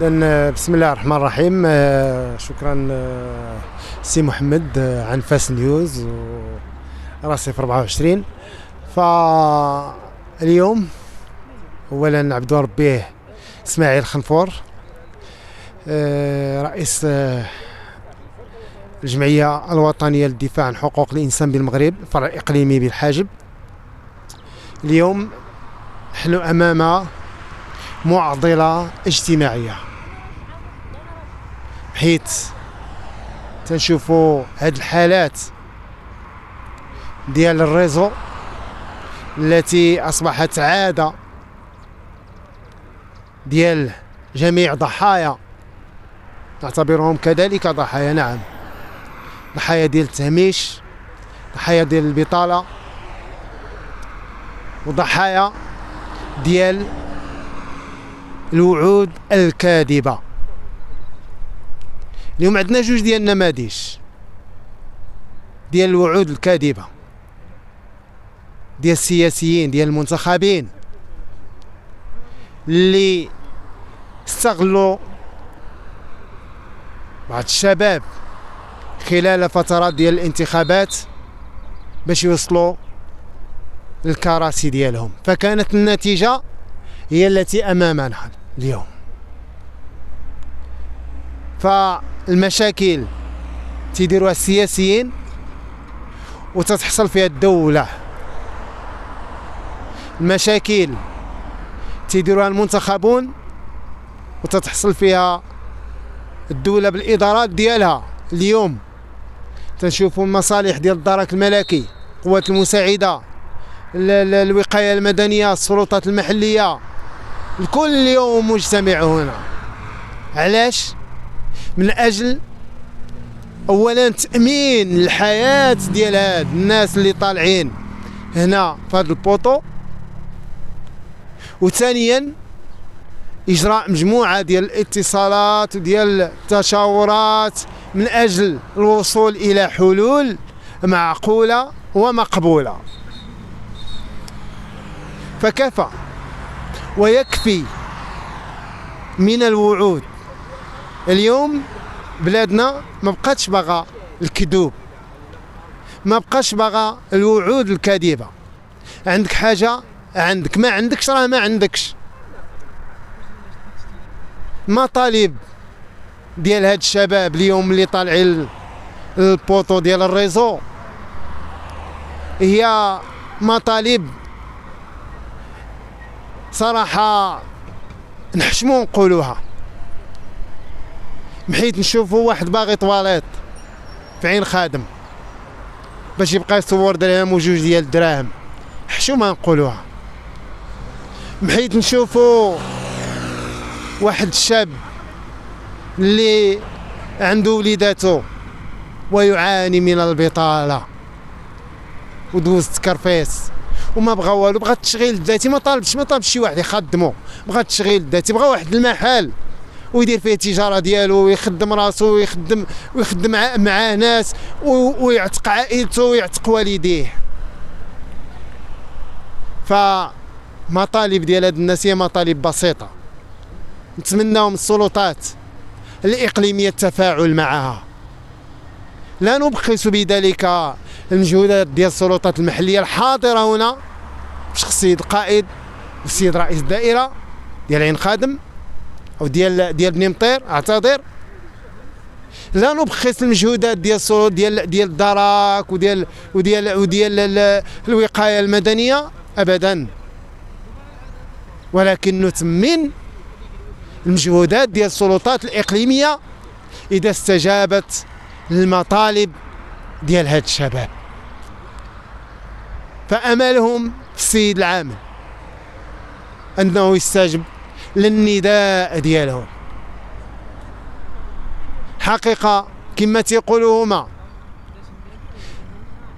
لأن بسم الله الرحمن الرحيم. شكرا سي محمد عن فاس نيوز وراسي في 24. فاليوم اولا نعبدو ربيه اسماعيل خنفور، رئيس الجمعية الوطنية للدفاع عن حقوق الإنسان بالمغرب فرع إقليمي بالحاجب. اليوم نحن أمام معضلة اجتماعية، حيث تنشوفوا هاد الحالات ديال الريزو التي أصبحت عادة ديال جميع ضحايا، نعتبرهم كذلك ضحايا، نعم، ضحايا ديال التهميش، ضحايا ديال البطالة، وضحايا ديال الوعود الكاذبة. اليوم عندنا جوج ديال النماذج ديال الوعود الكاذبة ديال السياسيين ديال المنتخبين اللي استغلوا بعض الشباب خلال فترات ديال الانتخابات باش يوصلوا للكراسي ديالهم، فكانت النتيجة هي التي أمامنا اليوم. فالمشاكل تيديروها السياسيين وتتحصل فيها الدولة، المشاكل تيديروها المنتخبون وتتحصل فيها الدولة بالإدارات ديالها. اليوم تنشوفوا المصالح ديال الدرك الملكي، القوات المساعدة، الوقاية المدنية، السلطات المحلية، الكل اليوم مجتمع هنا. علاش؟ من أجل أولا تأمين الحياة ديال هاد الناس اللي طالعين هنا في هذا البوطو، وثانيا إجراء مجموعة ديال الاتصالات وديال التشاورات من أجل الوصول إلى حلول معقولة ومقبولة. فكفى ويكفي من الوعود. اليوم بلادنا ما بقاتش باغا الكذوب، ما بقاش باغا الوعود الكاذبة. عندك حاجة عندك، ما عندكش راه ما عندكش. مطالب ديال هاد الشباب اليوم اللي طالعين البوطو ديال الريزو هي مطالب صراحة نحشمو نقولوها، بحيث نشوفوا واحد باغي طواليط في عين خادم باش يبقى يصور درهم وجوج ديال الدراهم، حشومة نقولوها. بحيث نشوفوا واحد الشاب اللي عنده وليداتو ويعاني من البطالة ودوز تكرفيس وما بغا والو، بغا التشغيل الذاتي، ما طالبش شي واحد يخدمو، بغا التشغيل الذاتي، بغا واحد المحل ويدير فيه التجاره ديالو ويخدم راسو ويخدم معاه ناس ويعتق عائلته ويعتق والديه. فمطالب ديال هاد الناس هي مطالب بسيطه، نتمناو من السلطات الإقليمية التفاعل معها. لا نبخس بذلك المجهودات ديال السلطات المحلية الحاضرة هنا بشخصية القائد والسيد رئيس الدائرة ديال عين خادم أو ديال بني مطير، أعتذر. لا نبخس المجهودات ديال الدرك وديال الوقاية المدنية أبدا، ولكن نثمن المجهودات ديال السلطات الإقليمية إذا استجابت للمطالب ديال هاد الشباب. فأملهم في السيد العامل أنه يستجب للنداء ديالهم. حقيقة كما تيقولوا هما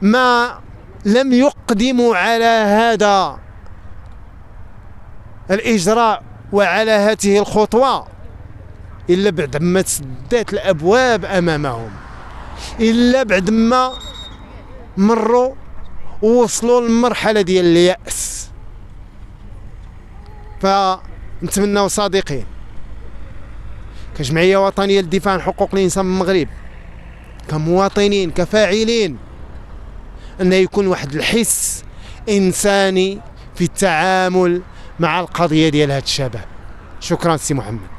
ما لم يقدموا على هذا الإجراء وعلى هذه الخطوة إلا بعد ما تسدات الأبواب أمامهم، إلا بعد ما مروا ووصلوا للمرحلة ديال اليأس. فنتمناو صادقين كجمعية وطنية للدفاع عن حقوق الإنسان في المغرب، كمواطنين كفاعلين، أن يكون واحد الحس إنساني في التعامل مع القضية ديال هاد الشباب. شكرا سي محمد.